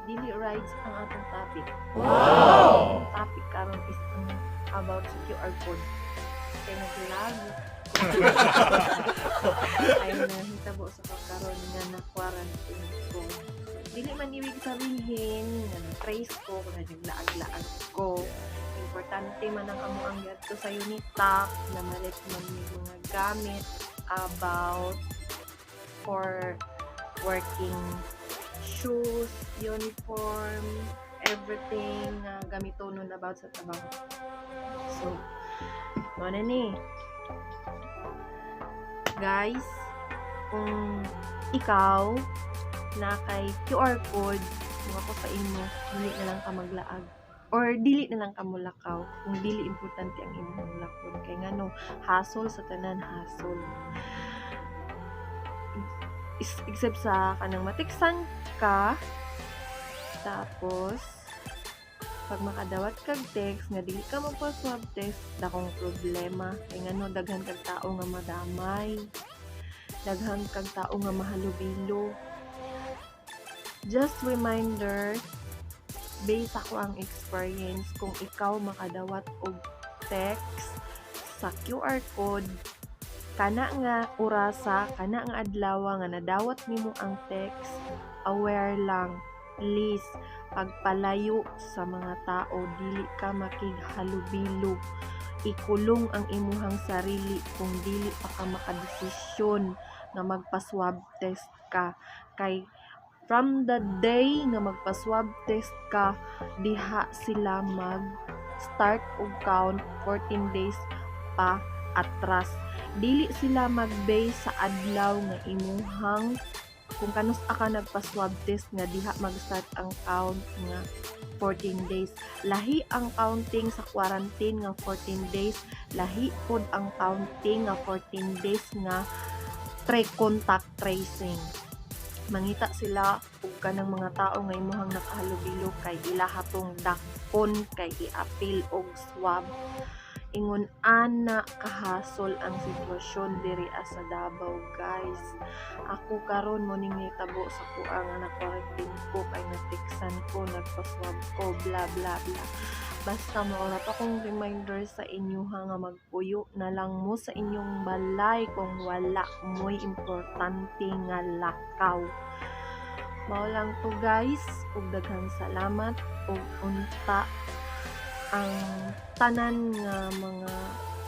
dili rides ang atong topic. Wow! Ang topic karon is about sa QR code. Kay naglag ay nahitabo sa pagkaroon nga na quarantine ko. Dili man ibig sabihin nga na-trace ko kung naglaag-laag ko. Importante man ang amo ang yadto sa Unitap na malit man may mga gamit about for working shoes, uniform, everything na gamitonon about sa trabaho. So, ano ni? Guys, kung ikaw na kay QR code, kung ako sa inyo, dili na lang ka maglaag. Or dili na lang ka mulakaw kung dili importante ang imong lakon. Kay ngano, hassle sa tanan, hassle. Except sa kanang matiksan ka, tapos pag makadawat kag text nga dili ka magpa-swab test, dakong problema. Kay ngano, daghan kag tao nga madamay, daghan kag tao nga mahalubilo. Just reminder, based ako ang experience, kung ikaw makadawat og text sa QR code, kana nga orasa, kana nga adlaw nga nadawat nimo ang text, aware lang, please, pagpalayo sa mga tao, dili ka makighalubilo. Ikulong ang imuhang sarili kung dili pa ka makadesisyon nga magpa-swab test ka. Kay from the day nga magpa-swab test ka, diha sila mag-start og count 14 days pa atras. Dili sila mag-base sa adlaw nga imuhang kung kanus ka nagpa-swab test nga diha mag-start ang count nga 14 days. Lahi ang counting sa quarantine nga 14 days, lahi pod ang counting nga 14 days nga contact tracing. Mangita sila ug kanang mga tao nga imuhang nakahalubilo kay ilaha tong dakon kay i-appeal og swab. Ingon ana kahasol ang sitwasyon diri sa Davao, guys. Ako karon mo ning nitabo sa kuha nga na-quarantine ko kay natiksan ko, nagpa-swab ko, bla bla bla. Basta maura pa kong reminder sa inyo nga magpuyo na lang mo sa inyong balay kung wala mo'y importante nga lakaw. Mao lang to, guys, ug daghang salamat ug unta ang tanan nga mga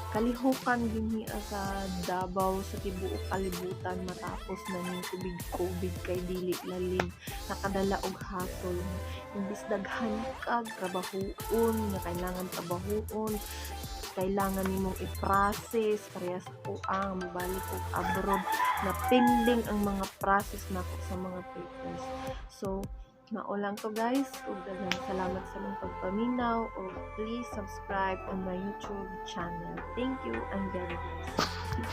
kalihukan dinhi sa Davao sa tibuok kalibutan matapos na ning COVID kay dili lalim nakadala og hassle. Imbis daghan kag trabahoon nga kailangan trabahoon, kailangan nimong i-process parehas ko ang mabalik og abroad na pending ang mga process nako sa mga papers. So maulang to, guys, ug daghang salamat sa inyong pagpaminaw ug please subscribe on my YouTube channel. Thank you and God bless.